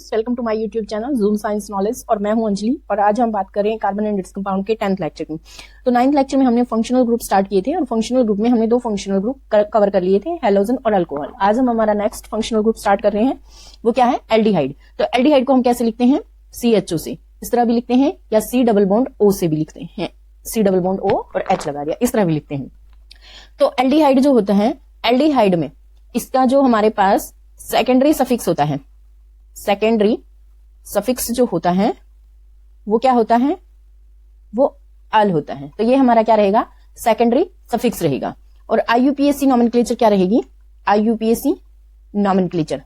Friends, welcome to my YouTube channel zoom science knowledge और मैं हूं अंजलि। और आज हम बात कर रहे हैं कार्बन एंड इट्स कंपाउंड के 10th लेक्चर की। तो 9th लेक्चर में हमने फंक्शनल ग्रुप स्टार्ट किए थे और फंक्शनल ग्रुप में हमने दो फंक्शनल ग्रुप कवर कर लिए थे, हैलोजन और अल्कोहल। आज हम हमारा नेक्स्ट फंक्शनल ग्रुप स्टार्ट कर रहे हैं, वो क्या है, एल्डिहाइड। तो एल्डिहाइड को हम कैसे लिखते हैं, CHO से, इस तरह भी लिखते हैं, या C डबल बॉन्ड O से भी लिखते हैं, C डबल बॉन्ड O और H लगा दिया, इस तरह भी लिखते हैं। तो एल्डिहाइड जो होता है, एल्डिहाइड में इसका जो हमारे पास सेकेंडरी सफिक्स होता है, सेकेंडरी सफिक्स जो होता है वो क्या होता है, वो अल होता है। तो ये हमारा क्या रहेगा, सेकेंडरी सफिक्स रहेगा। और IUPAC नॉमेनक्लेचर क्या रहेगी, IUPAC नॉमेनक्लेचर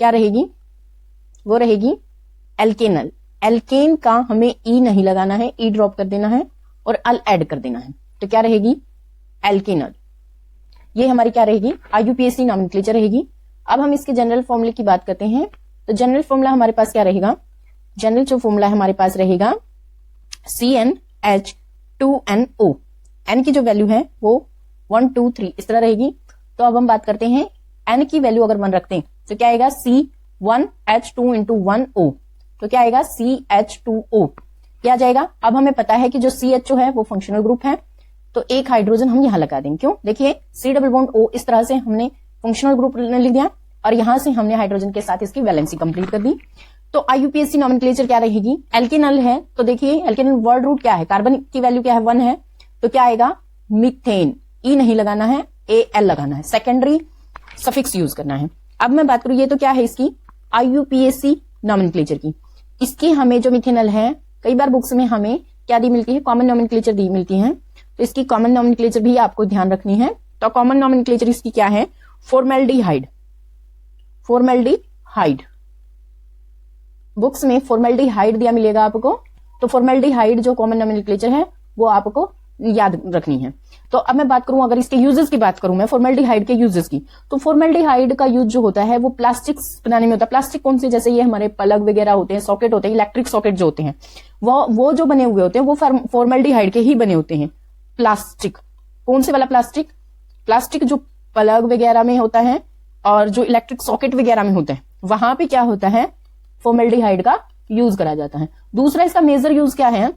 क्या रहेगी, वो रहेगी एल्केनल। एल्केन का हमें ई नहीं लगाना है, ई ड्रॉप कर देना है और अल ऐड कर देना है, तो क्या रहेगी, एल्केनल। ये हमारी क्या रहेगी, IUPAC नॉमेनक्लेचर रहेगी। अब हम इसके जनरल फॉर्मूले की बात करते हैं। तो जनरल फॉर्मूला हमारे पास क्या रहेगा, जनरल जो फॉर्मूला हमारे पास रहेगा CnH2nO। एन की जो वैल्यू है वो 1 2 3 इस तरह रहेगी। तो अब हम बात करते हैं, एन की वैल्यू अगर 1 रखते हैं तो क्या आएगा, C1H2 into 1O, तो क्या आएगा CH2O, क्या आ जाएगा। अब हमें पता है कि जो CHO है वो फंक्शनल ग्रुप है, तो एक हाइड्रोजन हम यहां लगा देंगे। क्यों, देखिए C डबल बॉन्ड O, इस तरह से हमने फंक्शनल ग्रुप लिख दिया और यहां से हमने हाइड्रोजन के साथ इसकी वैलेंसी कंप्लीट कर दी। तो IUPAC नॉमेनक्लेचर क्या रहेगी, एल्केनल है। तो देखिए एल्केनल वर्ड रूट क्या है, कार्बन की वैल्यू क्या है, 1 है, तो क्या आएगा, मीथेन। ई नहीं लगाना है, AL लगाना है, सेकेंडरी सफिक्स यूज करना है। अब मैं बात करूं, ये तो क्या है इसकी IUPAC नॉमेनक्लेचर की। इसकी हमें जो मिथेनल है, कई बार बुक्स में हमें क्या दी मिलती है, कॉमन नॉमेनक्लेचर दी मिलती है, तो इसकी कॉमन नॉमेनक्लेचर भी आपको ध्यान रखनी है। तो कॉमन नॉमेनक्लेचर इसकी क्या है, फॉर्मेल्डिहाइड। फॉर्मेल्डिहाइड, बुक्स में फॉर्मेल्डिहाइड दिया मिलेगा आपको। तो फॉर्मेल्डिहाइड जो कॉमन नॉमेनक्लेचर है वो आपको याद रखनी है। तो अब मैं बात करूं, अगर इसके यूजेस की बात करूं मैं, फॉर्मेल्डिहाइड के यूजेस की, तो फॉर्मेल्डिहाइड का यूज जो होता है वो प्लास्टिक्स बनाने में होता है। प्लास्टिक कौन से, जैसे ये हमारे प्लग वगैरह होते हैं, सॉकेट होते हैं, इलेक्ट्रिक सॉकेट जो होते हैं, वो जो बने हुए होते हैं वो फॉर्मेल्डिहाइड के ही बने होते हैं। प्लास्टिक कौन से वाला प्लास्टिक, प्लास्टिक जो प्लग वगैरह में होता है और जो इलेक्ट्रिक सॉकेट वगैरह में होता है, वहां पे क्या होता है, फॉर्मेल्डिहाइड का यूज करा जाता है। दूसरा इसका मेजर यूज क्या है,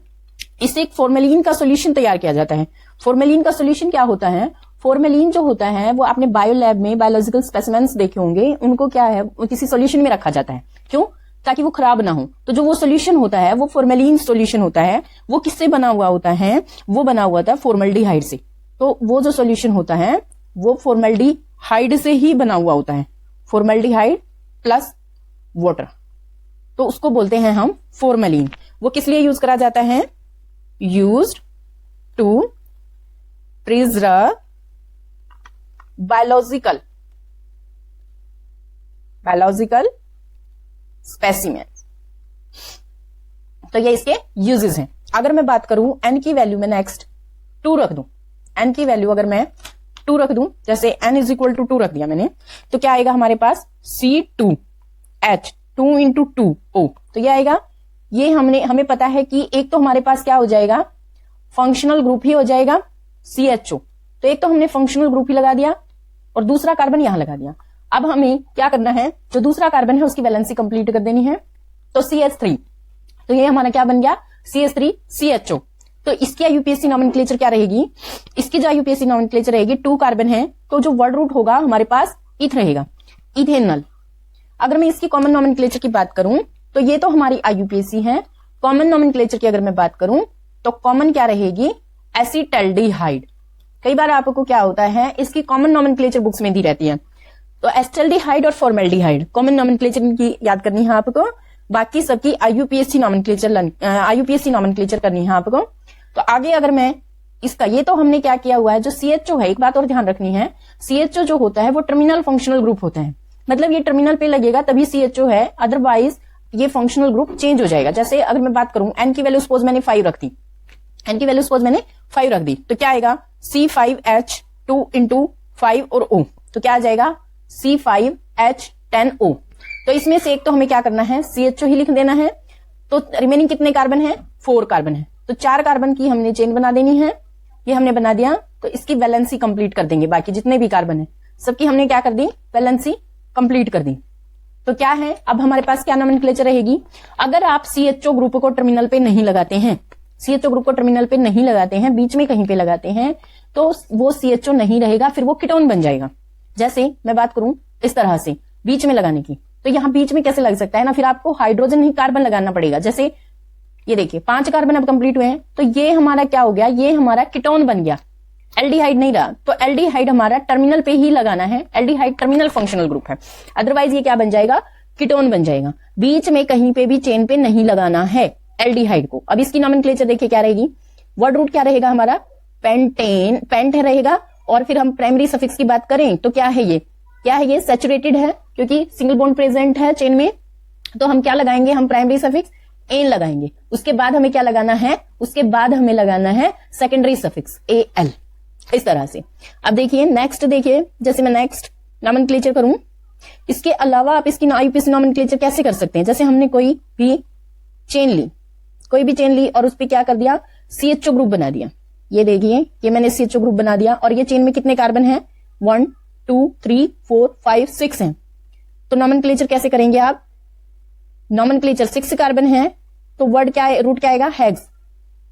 इससे एक फॉर्मेलिन का सॉल्यूशन तैयार किया जाता है। फॉर्मेलिन का सॉल्यूशन क्या होता है, फॉर्मेलिन जो होता है वो आपने बायो लैब में बायोलॉजिकल स्पेसिमेंस देखे होंगे, उनको क्या है, किसी सॉल्यूशन में रखा जाता है। क्यों, ताकि वो खराब ना हो। तो जो वो सॉल्यूशन होता है वो फॉर्मेलिन सॉल्यूशन होता है, वो किससे बना हुआ होता है, वो बना हुआ था फॉर्मेल्डिहाइड से। तो वो जो सॉल्यूशन होता है वो फॉर्मेल्डिहाइड से ही बना हुआ होता है, फॉर्मेल्डिहाइड प्लस वाटर, तो उसको बोलते हैं हम फॉर्मेलिन। वो किस लिए यूज करा जाता है, used to preserve biological specimen. तो ये इसके यूजेस हैं। अगर मैं बात करूं एन की वैल्यू में नेक्स्ट 2 रख दूं, एन की वैल्यू अगर मैं 2 रख दूं, जैसे n इज इक्वल टू 2 रख दिया मैंने, तो क्या आएगा हमारे पास, C2H 2 into 2O। तो ये आएगा, ये हमें पता है कि एक तो हमारे पास क्या हो जाएगा, फंक्शनल ग्रुप ही हो जाएगा CHO। तो एक तो हमने फंक्शनल ग्रुप ही लगा दिया और दूसरा कार्बन यहां लगा दिया। अब हमें क्या करना है, जो दूसरा कार्बन है उसकी वैलेंसी कंप्लीट कर देनी है, तो CH3। तो ये हमारा क्या बन गया, CH3 CHO। तो इसकी IUPAC नॉमेनक्लेचर क्या रहेगी, इसकी जो IUPAC नॉमेनक्लेचर रहेगी, 2 कार्बन है, तो जो वर्ड रूट होगा हमारे पास इथ रहेगा, इथेनल। अगर मैं इसकी कॉमन नॉमेनक्लेचर की बात करूं तो ये तो हमारी IUPAC है। कॉमन नॉमेनक्लेचर की अगर मैं बात करूं तो कॉमन क्या रहेगी, एसिटल्डिहाइड। कई बार आपको क्या होता है, इसकी कॉमन नॉमेनक्लेचर बुक्स में दी रहती है, तो एसिटल्डिहाइड और फॉर्मेल्डिहाइड कॉमन नॉमेनक्लेचर की याद करनी है आपको। बाकी सबकी IUPAC नॉमेनक्लेचर करनी है आपको। तो आगे अगर मैं इसका, ये तो हमने क्या किया हुआ है, जो CHO है, एक बात और ध्यान रखनी है, CHO जो होता है वो टर्मिनल फंक्शनल ग्रुप होता है, मतलब ये टर्मिनल पे लगेगा तभी CHO है, अदरवाइज ये फंक्शनल ग्रुप चेंज हो जाएगा। जैसे अगर मैं बात करूं, एन की वैल्यू सपोज मैंने 5 रख दी, एन की वैल्यू सपोज मैंने 5 रख दी, तो क्या आएगा, C5H2 into 5 और O, तो क्या आ जाएगा, C5H10O। तो इसमें से एक तो हमें क्या करना है, CHO ही लिख देना है। तो रिमेनिंग कितने कार्बन है, 4 कार्बन है, तो 4 कार्बन की हमने चेन बना देनी है, ये हमने बना दिया। तो इसकी वैलेंसी कंप्लीट कर देंगे, बाकी जितने भी कार्बन है सबकी हमने क्या कर दी, वैलेंसी कंप्लीट कर दी। तो क्या है, अब हमारे पास क्या नोमेनक्लेचर रहेगी, अगर आप CHO ग्रुप को टर्मिनल पे नहीं लगाते हैं, CHO ग्रुप को टर्मिनल पे नहीं लगाते हैं, बीच में कहीं पे लगाते हैं, तो वो CHO नहीं रहेगा, फिर वो कीटोन बन जाएगा। जैसे मैं बात करूं इस तरह से बीच में लगाने की, तो यहां बीच में कैसे लग सकता है ना, फिर आपको हाइड्रोजन नहीं कार्बन लगाना पड़ेगा। जैसे ये देखिए 5 कार्बन अब कंप्लीट हुए हैं, तो ये हमारा क्या हो गया, ये हमारा कीटोन बन गया, एल्डिहाइड नहीं रहा। तो एल्डिहाइड हमारा टर्मिनल पे ही लगाना है, एल्डिहाइड टर्मिनल फंक्शनल ग्रुप है, अदरवाइज ये क्या बन जाएगा, कीटोन बन जाएगा। बीच में कहीं पे भी चेन पे नहीं लगाना है एल्डिहाइड को। अब इसकी नोमेनक्लेचर देखिए क्या रहेगी, वर्ड रूट क्या रहेगा हमारा, पेंटेन, पेंट रहेगा। और फिर हम प्राइमरी सफिक्स की बात करें तो क्या है ये, क्या है ये, सैचुरेटेड है, क्योंकि सिंगल बॉन्ड प्रेजेंट है चेन में, तो हम क्या लगाएंगे, हम प्राइमरी सफिक्स एन लगाएंगे। उसके बाद हमें क्या लगाना है, उसके बाद हमें लगाना है सेकेंडरी सफिक्स AL, इस तरह से। अब देखिए नेक्स्ट, देखिए जैसे मैं नेक्स्ट नोमेनक्लेचर करूं, इसके अलावा आप इसकी IUPAC नोमेनक्लेचर कैसे कर सकते हैं। जैसे हमने कोई भी चेन ली, कोई भी चेन ली और उस पर क्या कर दिया, CHO ग्रुप बना दिया। ये देखिए ये मैंने CHO ग्रुप बना दिया, और ये चेन में कितने कार्बन है, 1 2 3 4 5 6 हैं। तो नोमेनक्लेचर कैसे करेंगे आप, नोमेनक्लेचर 6 कार्बन है, तो वर्ड क्या है, रूट क्या आएगा, हेक्स।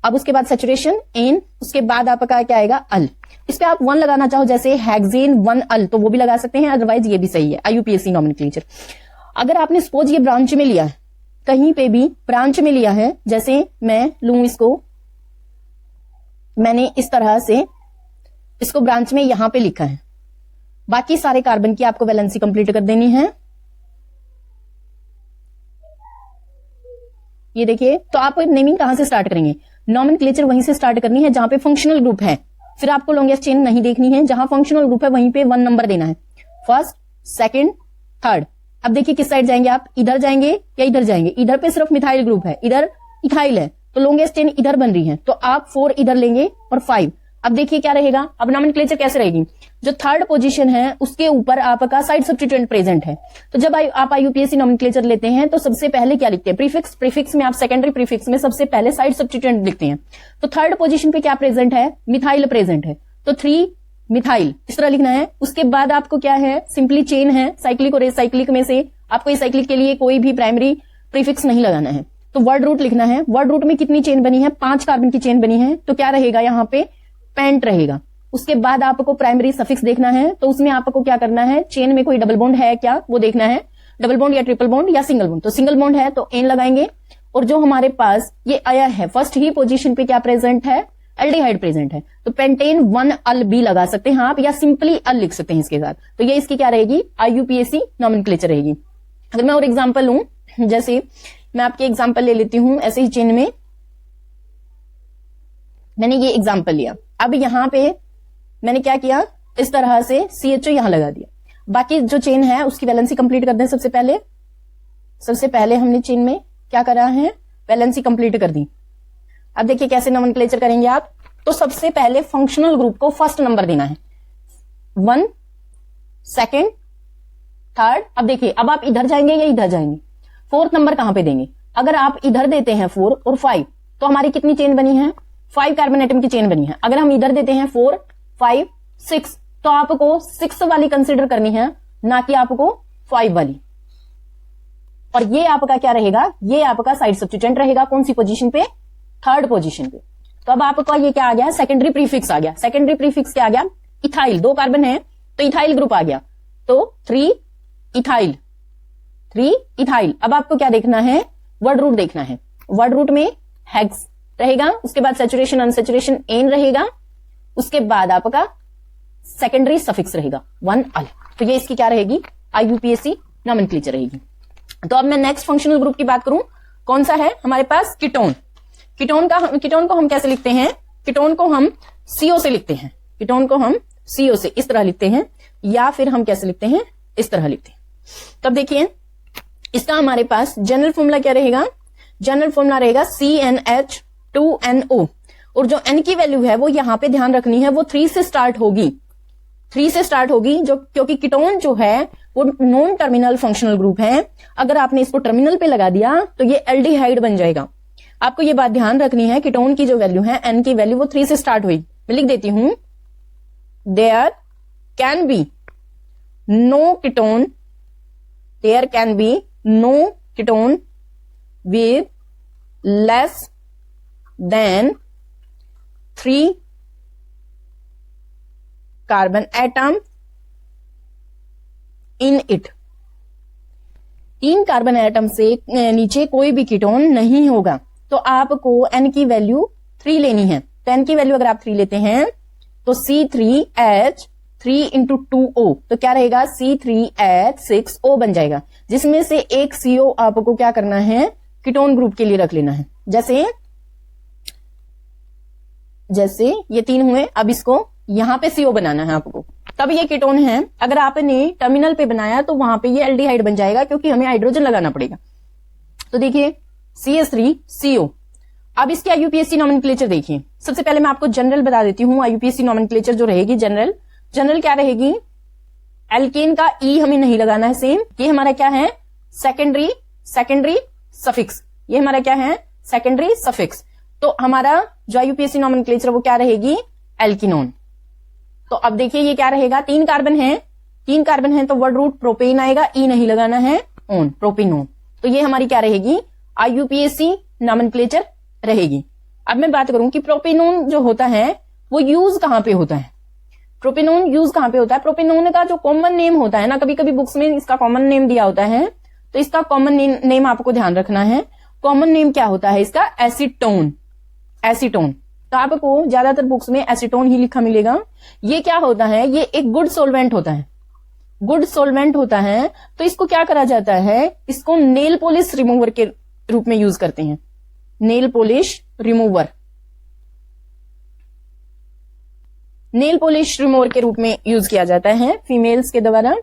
अब उसके बाद सैचुरेशन एन, उसके बाद आपका क्या आएगा, अल। इस पे आप 1 लगाना चाहो, जैसे हेक्सेन 1 अल, तो वो भी लगा सकते हैं, अदरवाइज ये भी सही है IUPAC नोमेनक्लेचर। अगर आपने सपोज ये ब्रांच में लिया है, कहीं पे भी ब्रांच में लिया है, जैसे मैं लूं इसको, मैंने इस तरह से इसको ब्रांच में यहां पे लिखा है, बाकी सारे कार्बन की आपको वैलेंसी कंप्लीट कर देनी है। ये देखिए, तो आप नेमिंग कहां से स्टार्ट करेंगे, नोमेनक्लेचर वहीं से स्टार्ट करनी है जहां पे फंक्शनल ग्रुप है। फिर आपको लॉन्गेस्ट चेन नहीं देखनी है, जहां फंक्शनल ग्रुप है वहीं पे 1 नंबर देना है, फर्स्ट सेकंड थर्ड। अब देखिए किस साइड जाएंगे आप, इधर जाएंगे या इधर जाएंगे, इधर पे सिर्फ मिथाइल ग्रुप है, इधर इथाइल है, तो लॉन्गेस्ट चेन इधर बन रही है, तो आप 4 इधर लेंगे और 5। अब देखिए क्या रहेगा, अब नोमेनक्लेचर कैसे रहेगी, जो थर्ड पोजीशन है उसके ऊपर आपका साइड सब्स्टिट्यूएंट प्रेजेंट है। तो जब आप IUPAC नोमेनक्लेचर लेते हैं तो सबसे पहले क्या लिखते हैं, प्रीफिक्स। प्रीफिक्स में आप सेकेंडरी प्रीफिक्स में सबसे पहले साइड सब्स्टिट्यूएंट लिखते हैं। तो थर्ड पोजीशन पे क्या प्रेजेंट है, मिथाइल प्रेजेंट है, तो 3 मिथाइल इस तरह लिखना है। उसके बाद आपको क्या है, सिंपली चेन है, साइक्लिक और एसाइक्लिक में से आपको साइक्लिक के लिए कोई भी प्राइमरी प्रीफिक्स नहीं लगाना है, तो वर्ड रूट लिखना है। वर्ड रूट में कितनी चेन बनी है, 5 कार्बन की चेन बनी है, तो क्या रहेगा यहाँ पे, पेंट रहेगा। उसके बाद आपको प्राइमरी सफिक्स देखना है, तो उसमें आपको क्या करना है, चेन में कोई डबल बॉन्ड है क्या वो देखना है, डबल बॉन्ड या ट्रिपल बॉन्ड या सिंगल बॉन्ड। तो सिंगल बॉन्ड है तो एन लगाएंगे, और जो हमारे पास ये आया है फर्स्ट ही पोजीशन पे क्या प्रेजेंट है, एल्डिहाइड प्रेजेंट है, तो पेंटेन 1 अल भी लगा सकते हैं आप, या सिंपली अल लिख सकते हैं इसके साथ। तो ये इसकी क्या रहेगी, IUPAC नोमेनक्लेचर रहेगी। अगर मैं और एग्जांपल लूं, जैसे मैं आपके एग्जांपल ले लेती हूं, ऐसे ही चेन में मैंने ये एग्जांपल लिया। अब यहां पे मैंने क्या किया, इस तरह से CHO यहां लगा दिया। बाकी जो चेन है उसकी वैलेंसी कंप्लीट कर दें। सबसे पहले हमने चेन में क्या करा है, वैलेंसी कंप्लीट कर दी। अब देखिए कैसे नोमेनक्लेचर करेंगे आप, तो सबसे पहले फंक्शनल ग्रुप को फर्स्ट नंबर देना है, 1 सेकेंड थर्ड। अब देखिए, अब आप इधर जाएंगे या इधर जाएंगे, 4th नंबर कहां पे देंगे। अगर आप इधर देते हैं 4 और 5, तो हमारी कितनी चेन बनी है, 5 कार्बन एटम की चेन बनी है। अगर हम इधर देते हैं 4 5 6, तो आपको 6 वाली कंसिडर करनी है, ना कि आपको 5 वाली। और ये आपका क्या रहेगा, ये आपका साइड सब्स्टिट्यूएंट रहेगा, कौन सी पोजीशन पे, थर्ड पोजीशन पे। तो अब आपका ये क्या आ गया, सेकेंडरी प्रीफिक्स आ गया। सेकेंडरी प्रीफिक्स क्या आ गया, इथाइल, 2 कार्बन है तो इथाइल ग्रुप आ गया, तो 3 इथाइल, 3 इथाइल। अब आपको क्या देखना है, वर्ड रूट देखना है। वर्ड रूट में हेक्स रहेगा, उसके बाद सैचुरेशन अनसैचुरेशन एन रहेगा, उसके बाद आपका सेकेंडरी सफिक्स रहेगा 1 अल। तो ये इसकी क्या रहेगी, IUPAC नोमेनक्लेचर रहेगी। तो अब मैं नेक्स्ट फंक्शनल ग्रुप की बात करूं, कौन सा है हमारे पास, कीटोन। कीटोन को हम कैसे लिखते हैं, कीटोन को हम CO से लिखते हैं, कीटोन को हम CO से इस तरह लिखते हैं, या फिर हम कैसे लिखते हैं, इस तरह लिखते हैं। तब देखिए इसका हमारे पास जनरल फॉर्मूला क्या रहेगा, जनरल फॉर्मूला रहेगा CnH2NO, और जो N की वैल्यू है वो यहां पे ध्यान रखनी है, वो 3 से स्टार्ट होगी, 3 से स्टार्ट होगी, जो क्योंकि कीटोन जो है वो नॉन टर्मिनल फंक्शनल ग्रुप है। अगर आपने इसको टर्मिनल पे लगा दिया तो ये एल्डिहाइड बन जाएगा। आपको ये बात ध्यान रखनी है, कीटोन की जो वैल्यू है, N की वैल्यू वो 3 से स्टार्ट हुई। मैं लिख देती हूं, there can be no ketone there can be no ketone with less than 3 carbon atom in it. 3 carbon atom से नीचे कोई भी कीटोन नहीं होगा। तो आपको n की वैल्यू 3 लेनी है। तो n की वैल्यू अगर आप 3 लेते हैं तो C3H3 इंटू 2O, तो क्या रहेगा C3H6O बन जाएगा, जिसमें से एक CO आपको क्या करना है, कीटोन ग्रुप के लिए रख लेना है। जैसे ये 3 हुए, अब इसको यहां पे CO बनाना है आपको, तब ये कीटोन है। अगर आपने टर्मिनल पे बनाया तो वहां पे ये एल्डिहाइड बन जाएगा, क्योंकि हमें हाइड्रोजन लगाना पड़ेगा। तो देखिए CH3CO। अब इसके IUPAC नॉमेनक्लेचर देखिए। सबसे पहले मैं आपको जनरल बता देती हूँ। IUPAC नॉमेनक्लेचर जो रहेगी जनरल क्या रहेगी, एल्केन का E हमें नहीं लगाना है सेम। ये हमारा क्या है, सेकेंडरी सफिक्स। ये हमारा क्या है, सेकेंडरी सफिक्स। तो हमारा जो IUPAC नॉमेनक्लेचर वो क्या रहेगी, एल्किनोन। तो अब देखिए ये क्या रहेगा, 3 कार्बन है तो वर्ड रूट प्रोपेन आएगा, E नहीं लगाना है, ओन, प्रोपिनोन। तो ये हमारी क्या रहेगी, IUPAC नॉमेनक्लेचर रहेगी। अब मैं बात करूं कि प्रोपिनोन जो होता है वो यूज कहां पे होता है। प्रोपिनोन यूज कहां पे होता है, प्रोपिनोन का जो कॉमन नेम होता है ना, कभी कभी बुक्स में इसका कॉमन नेम दिया होता है, तो इसका कॉमन नेम आपको ध्यान रखना है। कॉमन नेम क्या होता है इसका, एसीटोन। तो आपको ज्यादातर बुक्स में एसीटोन ही लिखा मिलेगा। ये क्या होता है, ये एक गुड सोलवेंट होता है। तो इसको क्या करा जाता है, इसको नेल पॉलिश रिमूवर के रूप में यूज करते हैं। नेल पॉलिश रिमूवर के रूप में यूज किया जाता है फीमेल्स के द्वारा।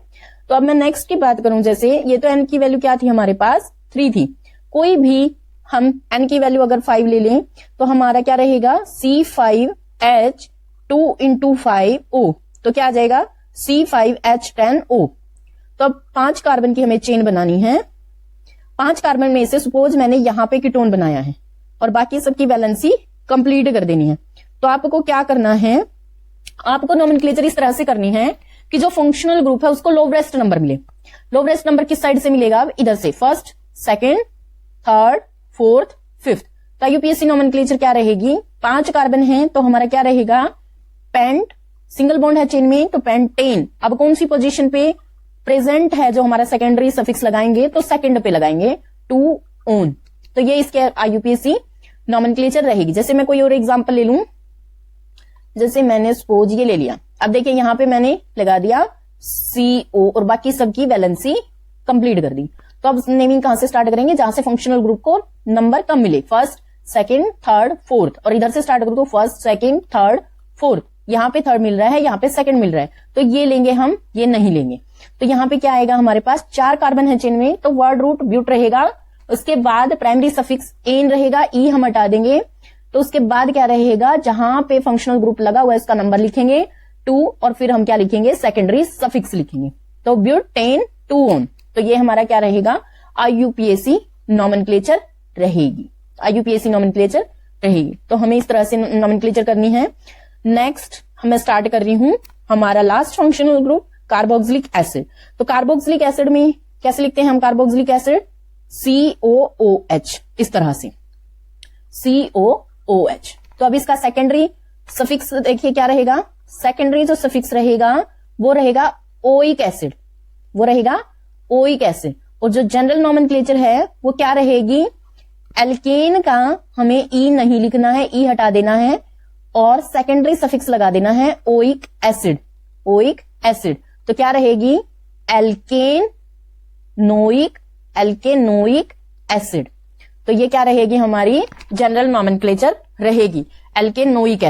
तो अब मैं नेक्स्ट की बात करूं, जैसे ये तो n की वैल्यू क्या थी हमारे पास, 3 थी। कोई भी हम n की वैल्यू अगर 5 ले लें तो हमारा क्या रहेगा, C5H2 इंटू 5O, तो क्या आ जाएगा C5H10O। तो अब 5 कार्बन की हमें चेन बनानी है। 5 कार्बन में से सपोज मैंने यहां पे कीटोन बनाया है और बाकी सबकी वैलेंसी कंप्लीट कर देनी है। तो आपको क्या करना है, आपको नोमेनक्लेचर इस तरह से करनी है कि जो फंक्शनल ग्रुप है उसको लोवेस्ट नंबर मिले। लोवेस्ट नंबर किस साइड से मिलेगा, अब इधर से, first, second, third, fourth, fifth. तो IUPAC नोमेनक्लेचर क्या रहेगी, 5 कार्बन है तो हमारा क्या रहेगा, पेंट, सिंगल बॉन्ड है चेन में तो पेंटेन। अब कौन सी पोजीशन पे प्रेजेंट है जो हमारा सेकेंडरी सफिक्स लगाएंगे, तो सेकंड पे लगाएंगे, 2 ओन। तो ये इसके IUPAC नोमेनक्लेचर रहेगी। जैसे मैं कोई और एग्जांपल ले लूं, जैसे मैंने सपोज ये ले लिया। अब देखिए यहां पे मैंने लगा दिया CO और बाकी सबकी वैलेंसी कंप्लीट कर दी। तो अब नेमिंग कहां से स्टार्ट करेंगे, जहां से फंक्शनल ग्रुप को नंबर कम मिले, फर्स्ट, सेकंड, थर्ड, फोर्थ। और इधर से स्टार्ट करो तो फर्स्ट, सेकंड, थर्ड, फोर्थ। यहां पे थर्ड मिल रहा है, यहां पे सेकंड मिल रहा है, तो ये लेंगे हम, ये नहीं लेंगे। तो यहां पे क्या आएगा हमारे पास, 4 कार्बन है चेन में तो वर्ड रूट ब्यूट रहेगा। उसके बाद प्राइमरी सफिक्स एन रहेगा, ई हम हटा देंगे। तो उसके बाद क्या रहेगा, जहां पे फंक्शनल ग्रुप लगा हुआ है इसका नंबर लिखेंगे 2 और फिर हम क्या लिखेंगे, सेकेंडरी सफिक्स लिखेंगे। तो ब्यूटेन 2 ओन। तो ये हमारा क्या रहेगा, IUPAC नोमेनक्लेचर रहेगी। तो हमें इस तरह से नोमेनक्लेचर करनी है। नेक्स्ट मैं स्टार्ट कर रही हूं हमारा last functional group, carboxylic acid. तो कार्बोक्सिलिक एसिड में कैसे लिखते हैं हम, कार्बोक्सिलिक एसिड COOH, इस तरह से COOH। तो अब इसका सेकेंडरी सफिक्स देखिए क्या रहेगा, सेकेंडरी जो सफिक्स रहेगा वो रहेगा ओइक एसिड। और जो जनरल नोमेनक्लेचर है वो क्या रहेगी, एल्केन का हमें E नहीं लिखना है, E हटा देना है और सेकेंडरी सफिक्स लगा देना है ओइक एसिड। तो क्या रहेगी, एल्केनोइक एसिड। तो ये क्या रहेगी हमारी जनरल नोमेनक्लेचर रहेगी, एल्केनोइक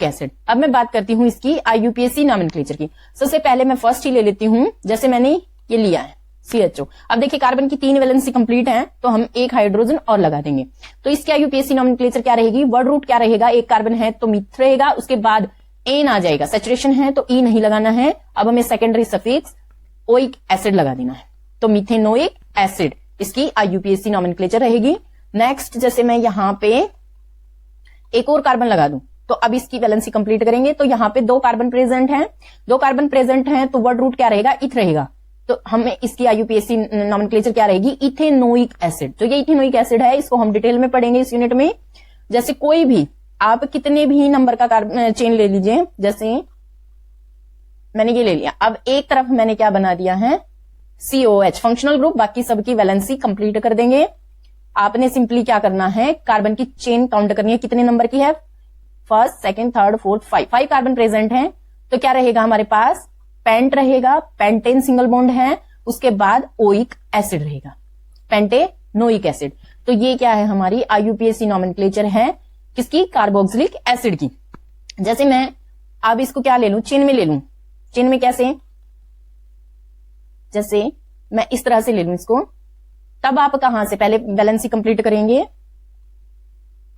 एसिड। अब मैं बात करती हूं इसकी IUPAC नोमेनक्लेचर की। सबसे पहले मैं फर्स्ट ही ले लेती हूं, जैसे मैंने ये लिया है CHO। अब देखिए कार्बन की 3 वैलेंसी कंप्लीट है तो हम एक हाइड्रोजन और लगा देंगे। तो इसकी IUPAC नोमेनक्लेचर क्या रहेगी, वर्ड रूट क्या रहेगा, एक कार्बन है तो मिथ रहेगा, उसके बाद एन आ जाएगा, सैचुरेशन है तो E नहीं लगाना है। अब हमें सेकेंडरी सफिक्स ओइक एसिड लगा देना है, तो मिथेनोइक एसिड इसकी IUPAC नोमेनक्लेचर रहेगी। नेक्स्ट जैसे मैं यहां पे एक और कार्बन लगा दूं तो अब इसकी वैलेंसी कंप्लीट करेंगे। तो यहां पे 2 कार्बन प्रेजेंट हैं तो वर्ड रूट क्या रहेगा, इथ रहेगा। तो हमें इसकी आईयूपीएसी नॉमेनक्लेचर क्या रहेगी, इथेनोइक एसिड। तो ये इथेनोइक एसिड है, इसको हम डिटेल में पढ़ेंगे इस यूनिट में। जैसे कोई भी आप कितने भी नंबर का चेन ले लीजिए, जैसे मैंने ये ले लिया, अब एक तरफ मैंने क्या बना दिया है, COH फंक्शनल ग्रुप, बाकी सबकी वैलेंसी कंप्लीट कर देंगे। आपने सिंपली क्या करना है, कार्बन की चेन काउंट करनी है, कितने नंबर की है, first, second, third, fourth, 5 carbon present हैं। तो क्या रहेगा हमारे पास, पेंट रहेगा, पेंटेन सिंगल बॉन्ड है, उसके बाद ओइक एसिड रहेगा, पेंटेनोइक एसिड। तो ये क्या है, हमारी आईयूपीएसी नॉमेनक्लेचर है किसकी, कार्बोक्सिलिक एसिड की। जैसे मैं अब इसको क्या ले लूं, चेन में ले लूं, चेन में कैसे, जैसे मैं इस तरह से ले लूं इसको, तब आप कहां से पहले वैलेंसी कंप्लीट करेंगे,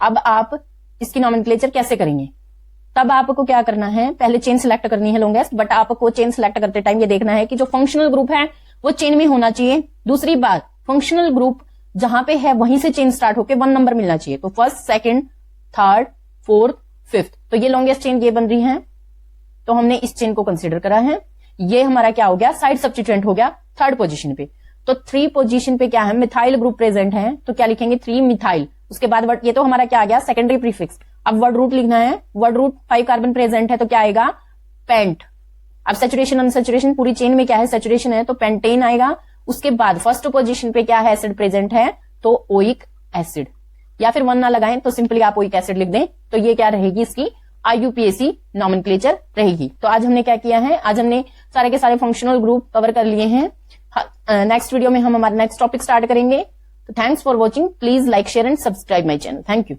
अब आप इसकी नॉमेनक्लेचर कैसे करेंगे, तब आपको क्या करना है, पहले चेन सिलेक्ट करनी है लॉन्गेस्ट, बट आपको चेन सिलेक्ट करते टाइम ये देखना है कि जो फंक्शनल ग्रुप है वो चेन में होना चाहिए। दूसरी बात, फंक्शनल ग्रुप जहां पे है वहीं से चेन स्टार्ट होकर 1 नंबर मिलना चाहिए। तो first, second, third, fourth, fifth, तो ये लॉन्गेस्ट चेन ये बन रही है, तो हमने इस चेन को कंसीडर करा है। ये हमारा क्या हो गया, साइड सब्स्टिट्यूएंट हो गया 3rd पोजीशन पे। तो 3 पोजीशन पे क्या है, मिथाइल ग्रुप प्रेजेंट है, तो क्या लिखेंगे, 3 मिथाइल। उसके बाद वर्ड, ये तो हमारा क्या आ गया, सेकेंडरी प्रीफिक्स। अब वर्ड रूट लिखना है, वर्ड रूट 5 कार्बन प्रेजेंट है, तो क्या आएगा, पेंट। अब सैचुरेशन अनसैचुरेशन पूरी चेन में क्या है, सैचुरेशन है, तो पेंटेन आएगा। उसके बाद फर्स्ट पोजीशन पे क्या है, एसिड प्रेजेंट है, तो ओइक एसिड, या फिर 1 ना लगाएं तो सिंपली आप ओइक एसिड लिख दें। तो ये क्या रहेगी, इसकी आईयूपीएसी नॉमेनक्लेचर रहेगी। तो आज हमने क्या किया है, आज हमने सारे के सारे फंक्शनल ग्रुप कवर कर लिए हैं। नेक्स्ट वीडियो में हम हमारा नेक्स्ट टॉपिक स्टार्ट करेंगे। तो thanks for watching, please like, share and subscribe my channel. Thank you.